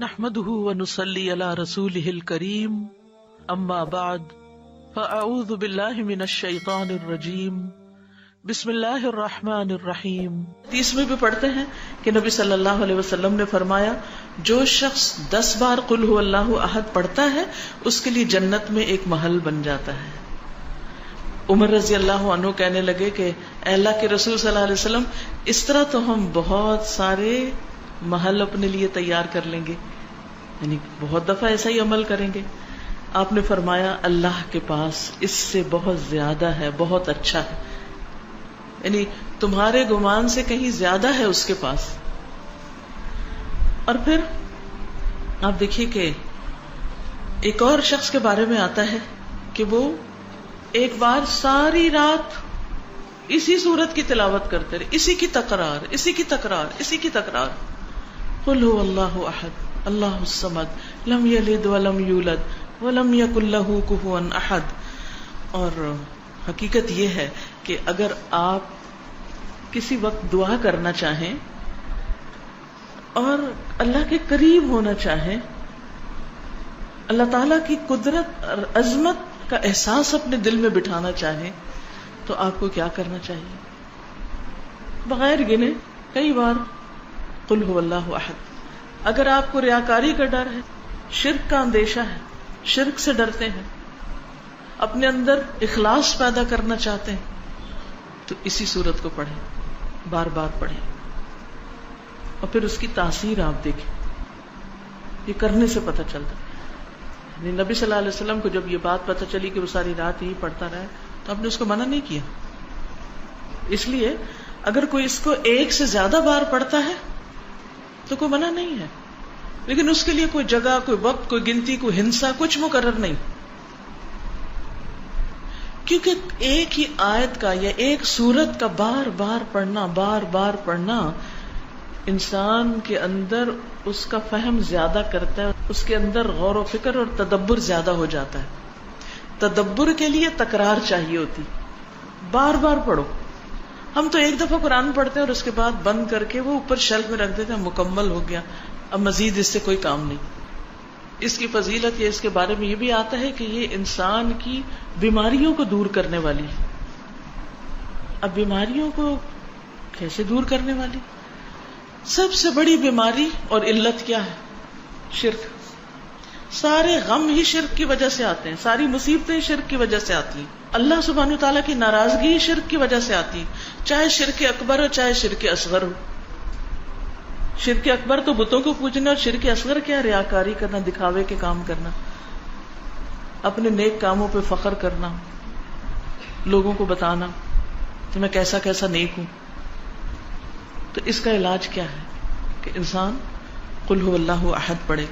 نحمده ونصلي على رسوله الكريم اما بعد فاعوذ باللہ من الشیطان الرجیم بسم اللہ الرحمن الرحیم۔ حدیث میں بھی پڑھتے ہیں کہ نبی صلی اللہ علیہ وسلم نے فرمایا جو شخص 10 بار قل هو اللہ احد پڑھتا ہے اس کے لیے جنت میں ایک محل بن جاتا ہے۔ عمر رضی اللہ عنہ کہنے لگے کہ اے اللہ کے رسول صلی اللہ علیہ وسلم اس طرح تو ہم بہت سارے محل اپنے لیے تیار کر لیں گے، یعنی بہت دفعہ ایسا ہی عمل کریں گے۔ آپ نے فرمایا اللہ کے پاس اس سے بہت زیادہ ہے، بہت اچھا ہے، یعنی تمہارے گمان سے کہیں زیادہ ہے اس کے پاس۔ اور پھر آپ دیکھیے کہ ایک اور شخص کے بارے میں آتا ہے کہ وہ ایک بار ساری رات اسی سورت کی تلاوت کرتے رہے، اسی کی تکرار، اسی کی تکرار، اسی کی تکرار، قل هو اللہ احد اللہ الصمد لم یلد ولم یولد ولم یکن لہ کفوا احد۔ اور حقیقت یہ ہے کہ اگر آپ کسی وقت دعا کرنا چاہیں اور اللہ کے قریب ہونا چاہیں، اللہ تعالی کی قدرت اور عظمت کا احساس اپنے دل میں بٹھانا چاہیں تو آپ کو کیا کرنا چاہیے؟ بغیر گنے کئی بار قل هو اللہ احد۔ اگر آپ کو ریاکاری کا ڈر ہے، شرک کا اندیشہ ہے، شرک سے ڈرتے ہیں، اپنے اندر اخلاص پیدا کرنا چاہتے ہیں تو اسی سورت کو پڑھیں، بار بار پڑھیں، اور پھر اس کی تاثیر آپ دیکھیں، یہ کرنے سے پتہ چلتا ہے۔ نبی صلی اللہ علیہ وسلم کو جب یہ بات پتہ چلی کہ وہ ساری رات ہی پڑھتا رہا تو آپ نے اس کو منع نہیں کیا۔ اس لیے اگر کوئی اس کو ایک سے زیادہ بار پڑھتا ہے تو کوئی منع نہیں ہے، لیکن اس کے لیے کوئی جگہ، کوئی وقت، کوئی گنتی، کوئی ہنسا کچھ مقرر نہیں، کیونکہ ایک ہی آیت کا یا ایک سورت کا بار بار پڑھنا انسان کے اندر اس کا فہم زیادہ کرتا ہے، اس کے اندر غور و فکر اور تدبر زیادہ ہو جاتا ہے۔ تدبر کے لیے تکرار چاہیے ہوتی، بار بار پڑھو۔ ہم تو ایک دفعہ قرآن پڑھتے ہیں اور اس کے بعد بند کر کے وہ اوپر شیلف میں رکھ دیتے ہیں، مکمل ہو گیا، اب مزید اس سے کوئی کام نہیں۔ اس کی فضیلت یا اس کے بارے میں یہ بھی آتا ہے کہ یہ انسان کی بیماریوں کو دور کرنے والی ہے۔ اب بیماریوں کو کیسے دور کرنے والی؟ سب سے بڑی بیماری اور علت کیا ہے؟ شرک۔ سارے غم ہی شرک کی وجہ سے آتے ہیں، ساری مصیبتیں شرک کی وجہ سے آتی ہیں، اللہ سبحانہ وتعالیٰ کی ناراضگی شرک کی وجہ سے آتی، چاہے شرک اکبر ہو چاہے شرک اصغر ہو۔ شرک اکبر تو بتوں کو پوجنا، اور شرک اصغر کیا؟ ریاکاری کرنا، دکھاوے کے کام کرنا، اپنے نیک کاموں پہ فخر کرنا، لوگوں کو بتانا کہ میں کیسا کیسا نیک ہوں۔ تو اس کا علاج کیا ہے کہ انسان قل هو اللہ احد پڑھے۔